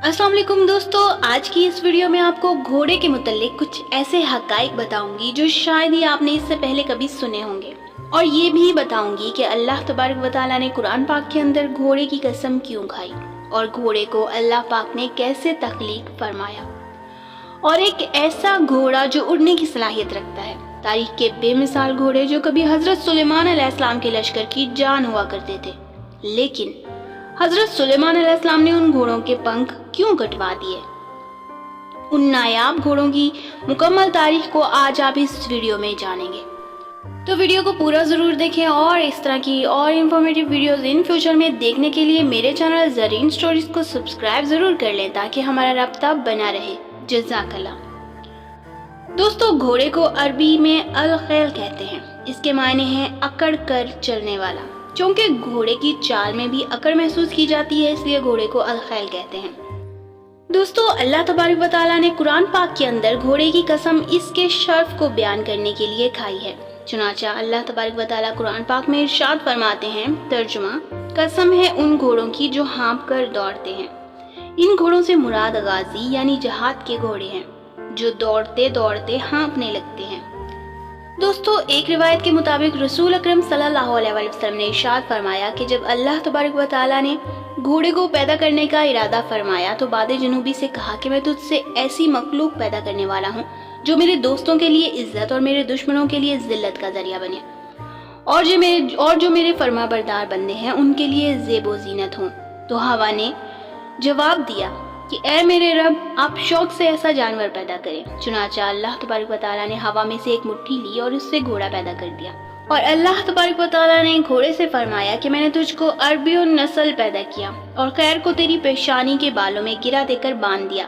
अस्सलाम वालेकुम दोस्तों, आज की इस वीडियो में आपको घोड़े के मुतल्लिक कुछ ऐसे हक़ाइक़ बताऊंगी जो शायद ही आपने इससे पहले कभी सुने होंगे, और ये भी बताऊंगी कि अल्लाह तबारक व तआला ने कुरान पाक के अंदर घोड़े की कसम क्यों खाई और घोड़े को अल्लाह पाक ने कैसे तख्लीक फरमाया। और एक ऐसा घोड़ा जो उड़ने की सलाहियत रखता है, तारीख के बेमिसाल घोड़े जो कभी हज़रत सुलेमान अलैहिस्सलाम के लश्कर की जान हुआ करते थे, लेकिन हज़रत सुलेमान अलैहिस्सलाम ने उन घोड़ों के पंख क्यों कटवा दिए। उन नायाब घोड़ों की मुकम्मल तारीख को आज आप इस वीडियो में जानेंगे, तो वीडियो को पूरा ज़रूर देखें। और इस तरह की और इन्फॉर्मेटिव वीडियोस इन फ्यूचर में देखने के लिए मेरे चैनल ज़रीन स्टोरीज़ को सब्सक्राइब ज़रूर कर लें ताकि हमारा रब्ता बना रहे। जज़ाकल्लाह। दोस्तों, घोड़े को अरबी में अल-खैल कहते हैं। इसके मायने हैं अकड़ कर चलने वाला। चूँकि घोड़े की चाल में भी अकड़ महसूस की जाती है, इसलिए घोड़े को अल-खैल कहते हैं। दोस्तों, अल्लाह तबारक व तआला ने कुरान पाक के अंदर घोड़े की कसम इसके शर्फ को बयान करने के लिए खाई है। चुनांचे अल्लाह तबारक व तआला कुरान पाक में इरशाद फरमाते हैं, तर्जुमा, कसम है उन घोड़ों की जो हाँप कर दौड़ते हैं। इन घोड़ों से मुराद गाजी यानी जहाद के घोड़े हैं जो दौड़ते दौड़ते हाँपने लगते हैं। दोस्तों, एक रिवायत के मुताबिक रसूल अकरम सल्लल्लाहु अलैहि वसल्लम ने इरशाद फरमाया कि जब अल्लाह तबारक व तआला ने घोड़े को पैदा करने का इरादा फरमाया तो बादे जनूबी से कहा कि मैं तुझसे ऐसी मखलूक पैदा करने वाला हूँ जो मेरे दोस्तों के लिए इज्जत और मेरे दुश्मनों के लिए जिल्लत का जरिया बने, और जो मेरे फरमाबरदार बंदे हैं उनके लिए ज़ेबो ज़ीनत हों। तो हवा ने जवाब दिया कि ऐ मेरे रब, आप शौक से ऐसा जानवर पैदा करें। चुनांचे अल्लाह तबारक व तआला ने हवा में से एक मुट्ठी ली और उससे घोड़ा पैदा कर दिया। और अल्लाह तबारक व तआला ने घोड़े से फरमाया कि मैंने तुझको अरबी और नस्ल पैदा किया और खैर को तेरी पेशानी के बालों में गिरा देकर बांध दिया।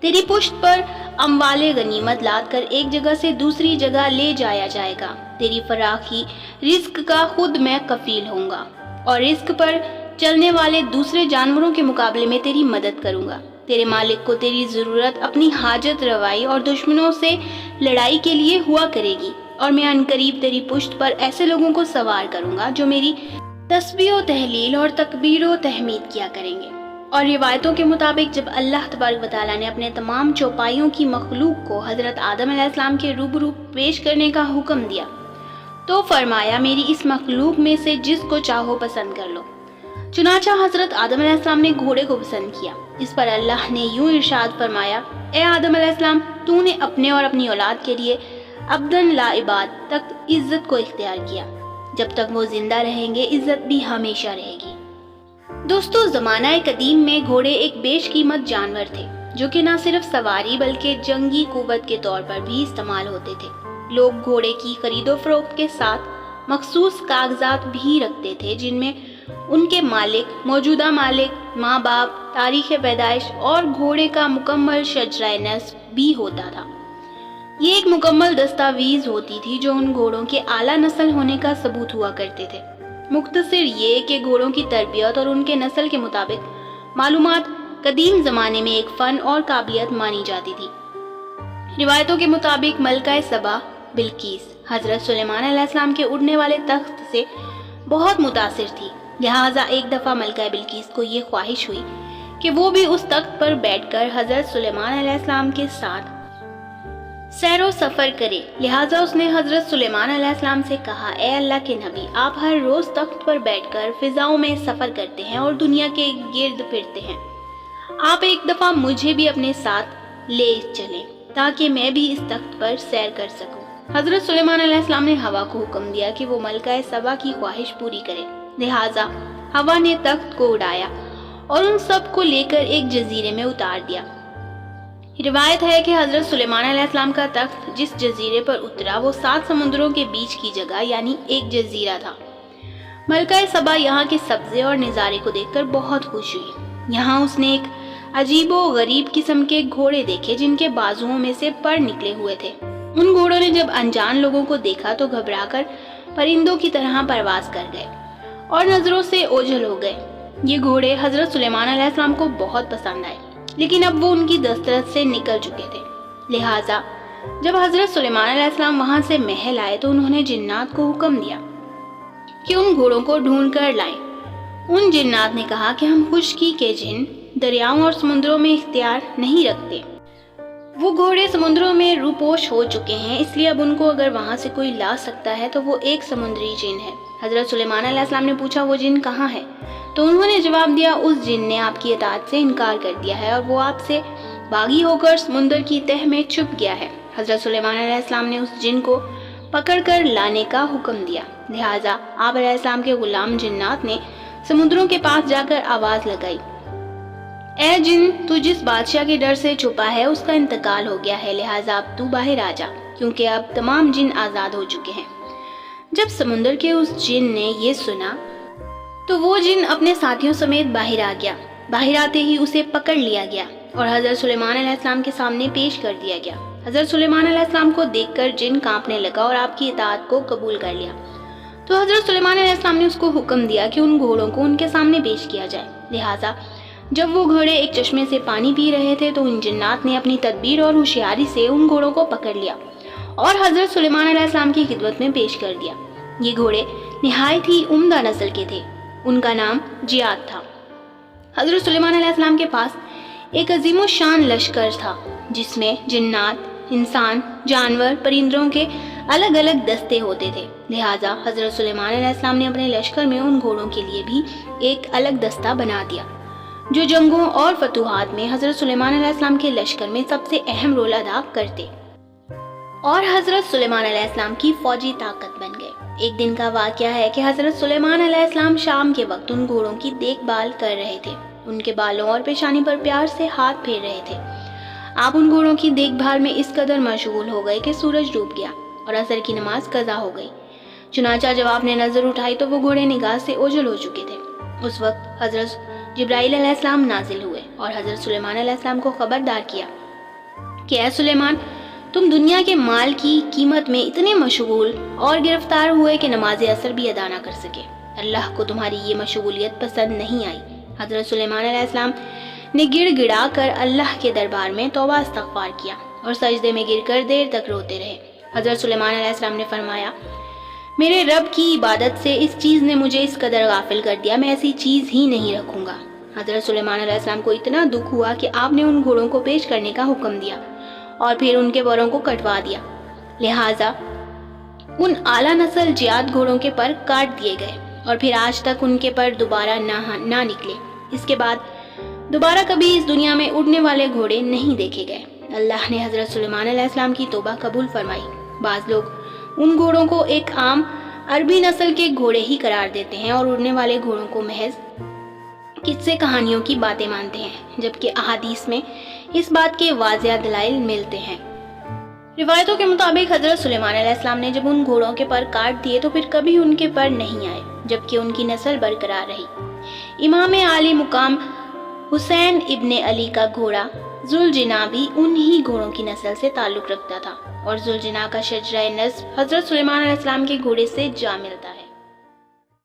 तेरी पुश्त पर अम्वाले गनीमत लाद कर एक जगह से दूसरी जगह ले जाया जाएगा। तेरी फराखी रिस्क का खुद मैं कफील होऊंगा और रिस्क पर चलने वाले दूसरे जानवरों के मुकाबले में तेरी मदद करूंगा। तेरे मालिक को तेरी ज़रूरत अपनी हाजत रवाई और दुश्मनों से लड़ाई के लिए हुआ करेगी, और मैं अनकरीब तेरी पुश्त पर ऐसे लोगों को सवार करूंगा जो मेरी तस्बीह व तहलील और तकबीर व तहमीद किया करेंगे। और रिवायतों के मुताबिक जब अल्लाह तबारक व तआला ने अपने तमाम चौपाइयों की मखलूक को हज़रत आदम अलैहिस्सलाम के रूबरू पेश करने का हुक्म दिया तो फरमाया, मेरी इस मखलूक में से जिसको चाहो पसंद कर लो। चुनांचे हज़रत आदम अलैहिस्सलाम ने घोड़े को पसंद किया। इस पर अल्लाह ने यूं इरशाद फरमाया, ए आदम अलैहिस्सलाम, तूने अपने और अपनी औलाद के लिए अब्दन ला इबाद तक इज्जत को इख्तियार किया। जब तक वो जिंदा रहेंगे इज्जत भी हमेशा रहेगी। दोस्तों, ज़माना कदीम में घोड़े एक बेशकीमत जानवर थे जो कि न सिर्फ सवारी बल्कि जंगी कुव्वत के तौर पर भी इस्तेमाल होते थे। लोग घोड़े की खरीदो फरोख्त के साथ मखसूस कागजात भी रखते थे जिनमें उनके मालिक, मौजूदा मालिक, माँ बाप, तारीख़ पैदाइश और घोड़े का मुकम्मल शजराए नस्ब भी होता था। ये एक मुकम्मल दस्तावेज होती थी जो उन घोड़ों के आला नस्ल होने का सबूत हुआ करते थे। मुख्तसर ये कि घोड़ों की तरबियत और उनके नस्ल के मुताबिक मालूमात कदीम ज़माने में एक फ़न और काबिलियत मानी जाती थी। रिवायतों के मुताबिक मलका सबा बिल्कीस हज़रत सुलेमान अलैहिस्सलाम के उड़ने वाले तख्त से बहुत मुतासिर थी। लिहाजा एक दफ़ा मलका बिल्कीस को ये ख्वाहिश हुई कि वो भी उस तख्त पर बैठकर हज़रत सुलेमान अलैहिस्सलाम के साथ सैरो सफ़र करे। लिहाजा उसने हज़रत सुलेमान अलैहिस्सलाम से कहा, ए अल्लाह के नबी, आप हर रोज़ तख्त पर बैठकर फ़िज़ाओं में सफ़र करते हैं और दुनिया के गिर्द फिरते हैं। आप एक दफ़ा मुझे भी अपने साथ ले चलें ताकि मैं भी इस तख्त पर सैर कर सकूं। हज़रत सुलेमान अलैहिस्सलाम ने हवा को हुक्म दिया कि वो मलका सबा की ख्वाहिश पूरी करे। लिहाजा हवा ने तख्त को उड़ाया और उन सब को लेकर एक जजीरे में उतार दिया। रिवायत है कि हज़रत सुलेमान अलैहिस्सलाम का तख्त जिस जजीरे पर उतरा वो 7 समुद्रों के बीच की जगह यानी एक जजीरा था। मलका सबा यहाँ के सब्जे और नज़ारे को देखकर बहुत खुश हुई। यहाँ उसने एक अजीबो गरीब किस्म के घोड़े देखे जिनके बाजुओं में से पर निकले हुए थे। उन घोड़ों ने जब अनजान लोगों को देखा तो घबराकर परिंदों की तरह परवास कर गए और नजरों से ओझल हो गए। ये घोड़े हज़रत सुलेमान अलैहिस्सलाम को बहुत पसंद आए, लेकिन अब वो उनकी दस्तरस से निकल चुके थे। लिहाजा जब हज़रत सुलेमान अलैहिस्सलाम वहाँ से महल आए तो उन्होंने जिन्नात को हुक्म दिया कि उन घोड़ों को ढूंढ कर लाएं। उन जिन्नात ने कहा कि हम खुशकी के जिन दरियाओं और समुद्रों में इख्तियार नहीं रखते। वो घोड़े समुद्रों में रूपोश हो चुके हैं, इसलिए अब उनको अगर वहाँ से कोई ला सकता है तो वो एक समुद्री जिन है। हज़रत सुलेमान अलैहिस्सलाम ने पूछा, वो जिन कहाँ है? तो उन्होंने जवाब दिया, उस जिन ने आपकी इताअत से इनकार कर दिया है और वो आपसे बागी होकर समुद्र की तह में छुप गया है। हज़रत सुलेमान अलैहिस्सलाम ने उस जिन को पकड़कर लाने का हुक्म दिया। लिहाजा आप अलैहिस्सलाम के गुलाम जिन्नात ने समुद्रों के पास जाकर आवाज़ लगाई, ए जिन, तू जिस बादशाह के डर से छुपा है उसका इंतकाल हो गया है, लिहाजा अब तू बाहर आ जा, क्योंकि अब तमाम जिन आज़ाद हो चुके हैं। जब समुद्र के उस जिन ने ये सुना तो वो जिन अपने साथियों समेत बाहर आ गया। बाहर आते ही उसे पकड़ लिया गया और हज़रत सुलेमान अलैहिस्सलाम के सामने पेश कर दिया गया। हज़रत सुलेमान अलैहिस्सलाम को देखकर जिन कांपने लगा और आपकी इताअत को कबूल कर लिया। तो हज़रत सुलेमान अलैहिस्सलाम ने उसको हुक्म दिया कि उन घोड़ों को उनके सामने पेश किया जाए। लिहाजा जब वो घोड़े एक चश्मे से पानी पी रहे थे तो उन जिन्नात ने अपनी तदबीर और होशियारी से उन घोड़ों को पकड़ लिया और हज़रत सुलेमान अलैहिस्सलाम की खिदमत में पेश कर दिया। ये घोड़े निहायत ही उम्दा नस्ल के थे। उनका नाम जियाद था। हज़रत सुलेमान अलैहिस्सलाम के पास एक अजीम शान लश्कर था, जिसमें जिन्नात, इंसान, जानवर, परिंदों के अलग अलग दस्ते होते थे। लिहाजा हज़रत सुलेमान अलैहिस्सलाम ने अपने लश्कर में उन घोड़ों के लिए भी एक अलग दस्ता बना दिया, जो जंगों और फतूहात में हज़रत सुलेमान अलैहिस्सलाम के लश्कर में सबसे अहम रोल अदा करते और हज़रत सुलेमान अलैहिस्सलाम की फौजी ताकत बन गए। एक दिन का वाक़या है कि हज़रत सुलेमान अलैहिस्सलाम शाम के वक्त उन घोड़ों की देखभाल कर रहे थे। उनके बालों और पेशानी पर प्यार से हाथ फेर रहे थे। आप उन घोड़ों की देखभाल में इस कदर मशगूल हो गए कि सूरज डूब गया और असर की नमाज कज़ा हो गई। चुनांचे जब आपने नज़र उठाई तो वो घोड़े निगाह से ओझल हो चुके थे। उस वक्त हज़रत जिब्राइल अलैहिस्सलाम नाजिल हुए और हज़रत सुलेमान अलैहिस्सलाम को खबरदार किया कि ऐ सुलेमान, तुम दुनिया के माल की कीमत में इतने मशगूल और गिरफ्तार हुए कि नमाज असर भी अदा ना कर सके। अल्लाह को तुम्हारी ये मशगूलियत पसंद नहीं आई। हज़रत सुलेमान अलैहिस्सलाम ने गिड़गिड़ा कर अल्लाह के दरबार में तौबा इस्तग़फ़ार किया और सजदे में गिरकर देर तक रोते रहे। हज़रत सुलेमान अलैहिस्सलाम ने फरमाया, मेरे रब की इबादत से इस चीज़ ने मुझे इस कदर गाफिल कर दिया, मैं ऐसी चीज़ ही नहीं रखूँगा। हज़रत सुलेमान अलैहिस्सलाम को इतना दुख हुआ कि आपने उन घोड़ों को पेश करने का हुक्म दिया और फिर उनके परों को कटवा दिया। लिहाजा उन आला नस्ल जियाद घोड़ों के पर काट दिए गए और फिर आज तक उनके पर दोबारा ना निकले। इसके बाद दोबारा कभी इस दुनिया में उड़ने वाले घोड़े नहीं देखे गए। अल्लाह ने हज़रत सुलेमान अलैहिस्सलाम की तौबा कबूल फरमाई। बाज़ लोग उन घोड़ों को एक आम अरबी नस्ल के घोड़े ही करार देते हैं और उड़ने वाले घोड़ों को महज किस्से कहानियों की बातें मानते हैं, जबकि अहादीस में इस बात के वाज़िह दलाइल मिलते हैं। रिवायतों के मुताबिक हज़रत सुलेमान अलैहिस्सलाम ने जब उन घोड़ों के पर काट दिए तो फिर कभी उनके पर नहीं आए, जबकि उनकी नस्ल बरकरार रही। इमाम आली मुकाम हुसैन इब्ने अली का घोड़ा जुलजिना भी उन्हीं घोड़ों की नस्ल से ताल्लुक़ रखता था और जुलजिना का शजरा नस्ब हज़रत सुलेमान अलैहिस्सलाम के घोड़े से जा मिलता है।